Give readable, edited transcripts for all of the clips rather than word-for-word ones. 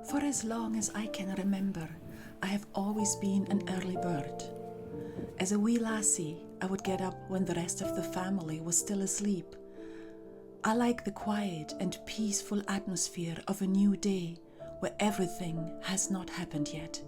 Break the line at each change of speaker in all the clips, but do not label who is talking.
For as long as I can remember, I have always been an early bird. As a wee lassie, I would get up when the rest of the family was still asleep. I like the quiet and peaceful atmosphere of a new day where everything has not happened yet.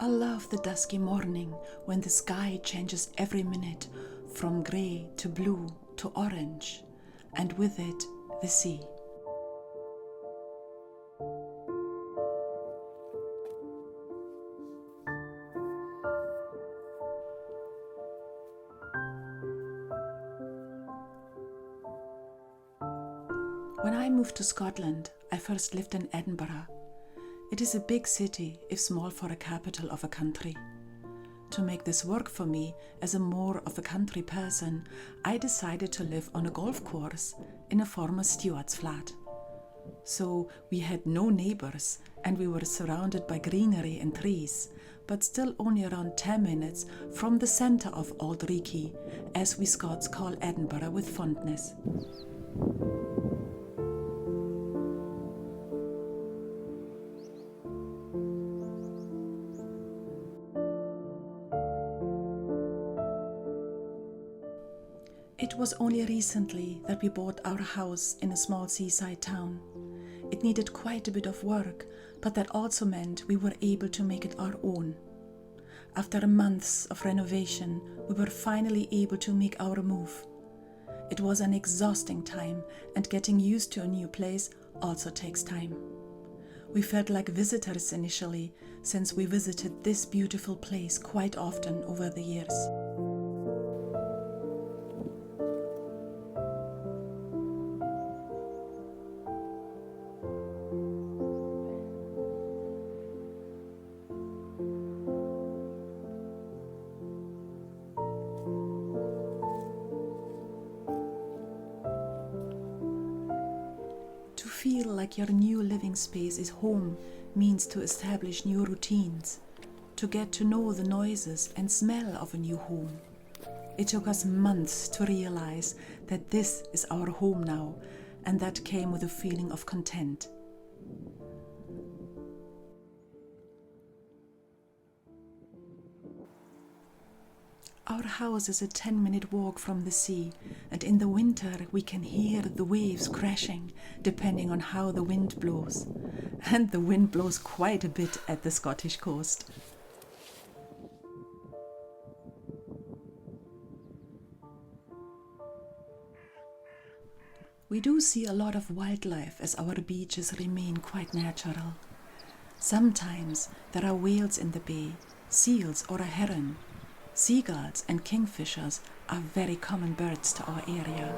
I love the dusky morning when the sky changes every minute from grey to blue to orange, and with it the sea. When I moved to Scotland, I first lived in Edinburgh. It is a big city, if small for a capital of a country. To make this work for me as a more of a country person, I decided to live on a golf course in a former steward's flat. So we had no neighbours and we were surrounded by greenery and trees, but still only around 10 minutes from the centre of Auld Reekie, as we Scots call Edinburgh with fondness. It was only recently that we bought our house in a small seaside town. It needed quite a bit of work, but that also meant we were able to make it our own. After months of renovation, we were finally able to make our move. It was an exhausting time, and getting used to a new place also takes time. We felt like visitors initially, since we visited this beautiful place quite often over the years. To feel like your new living space is home means to establish new routines, to get to know the noises and smell of a new home. It took us months to realize that this is our home now, and that came with a feeling of content. Our house is a 10-minute walk from the sea, and in the winter we can hear the waves crashing depending on how the wind blows. And the wind blows quite a bit at the Scottish coast. We do see a lot of wildlife as our beaches remain quite natural. Sometimes there are whales in the bay, seals or a heron. Seagulls and kingfishers are very common birds to our area.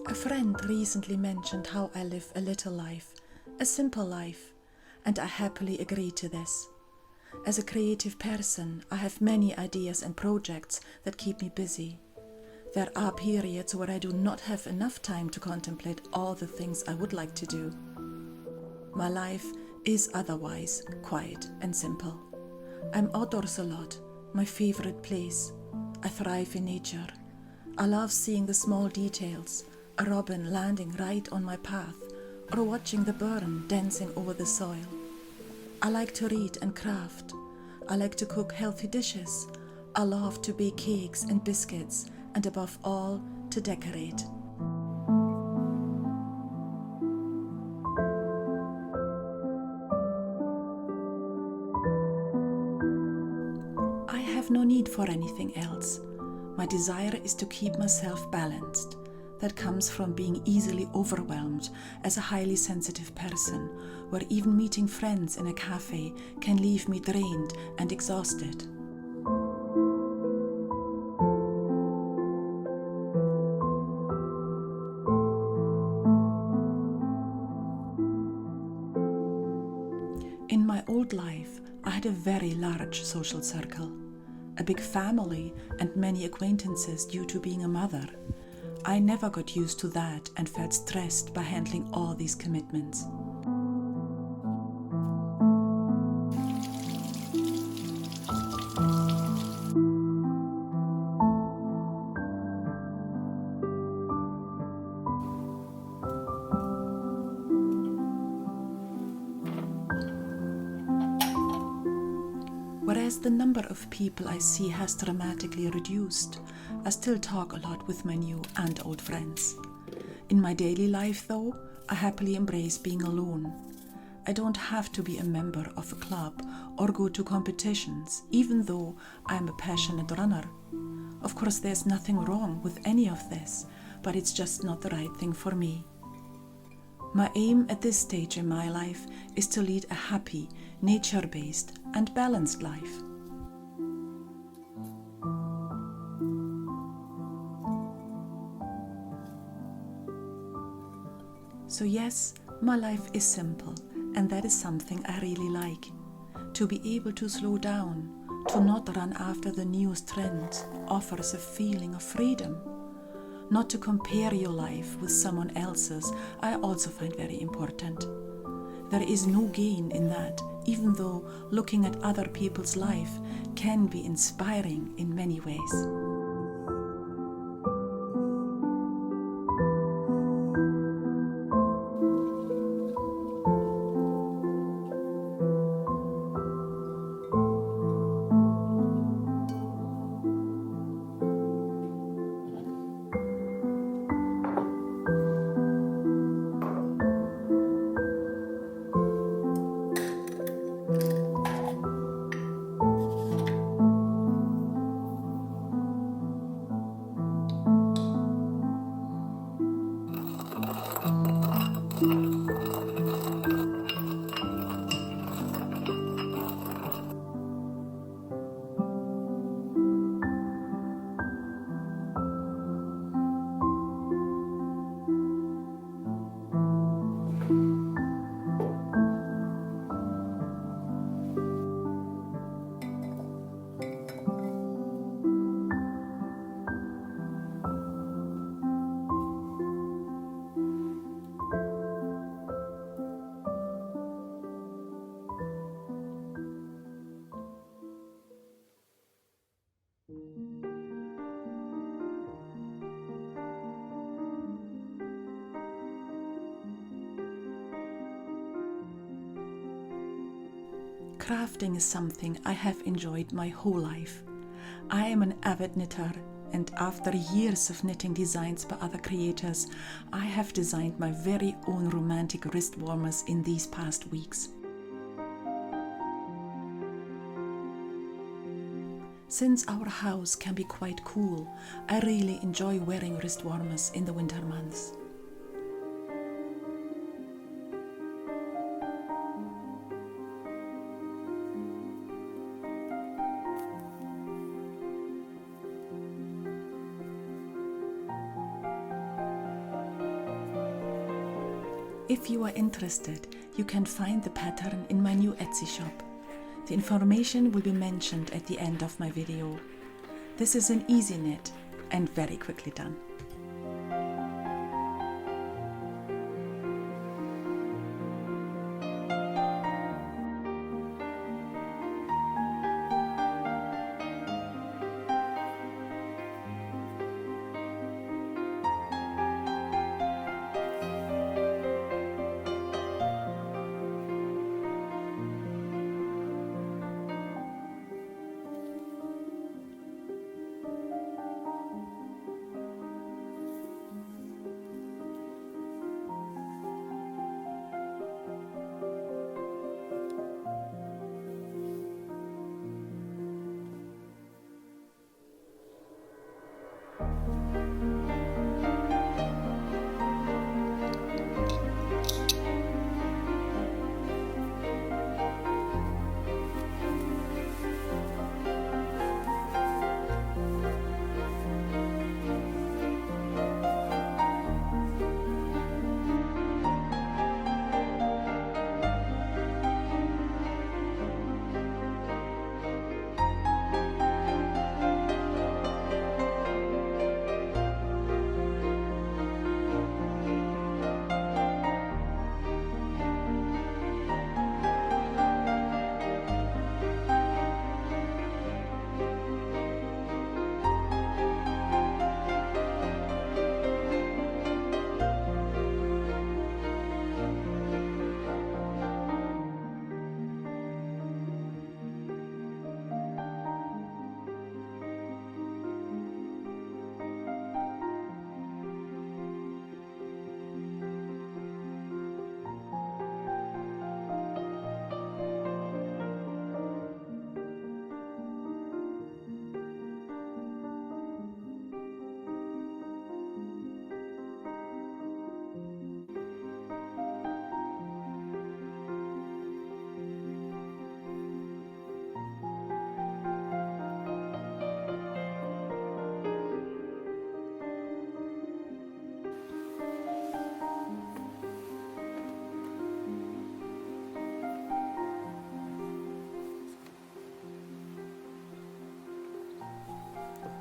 A friend recently mentioned how I live a little life, a simple life, and I happily agree to this. As a creative person, I have many ideas and projects that keep me busy. There are periods where I do not have enough time to contemplate all the things I would like to do. My life is otherwise quiet and simple. I'm outdoors a lot, my favorite place. I thrive in nature. I love seeing the small details, a robin landing right on my path, or watching the burn dancing over the soil. I like to read and craft. I like to cook healthy dishes. I love to bake cakes and biscuits, and above all, to decorate. have no need for anything else. My desire is to keep myself balanced. That comes from being easily overwhelmed as a highly sensitive person, where even meeting friends in a cafe can leave me drained and exhausted. In my old life, I had a very large social circle, a big family and many acquaintances due to being a mother. I never got used to that and felt stressed by handling all these commitments. Whereas the number of people I see has dramatically reduced, I still talk a lot with my new and old friends. In my daily life, though, I happily embrace being alone. I don't have to be a member of a club or go to competitions, even though I am a passionate runner. Of course, there's nothing wrong with any of this, but it's just not the right thing for me. My aim at this stage in my life is to lead a happy, nature-based and balanced life. So yes, my life is simple, and that is something I really like. To be able to slow down, to not run after the newest trend, offers a feeling of freedom. Not to compare your life with someone else's, I also find very important. There is no gain in that, even though looking at other people's life can be inspiring in many ways. Crafting is something I have enjoyed my whole life. I am an avid knitter, and after years of knitting designs by other creators, I have designed my very own romantic wrist warmers in these past weeks. Since our house can be quite cool, I really enjoy wearing wrist warmers in the winter months. If you are interested, you can find the pattern in my new Etsy shop. The information will be mentioned at the end of my video. This is an easy knit and very quickly done.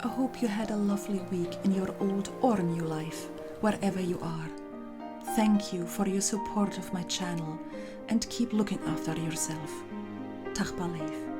I hope you had a lovely week in your old or new life, wherever you are. Thank you for your support of my channel and keep looking after yourself. Dag Baleef.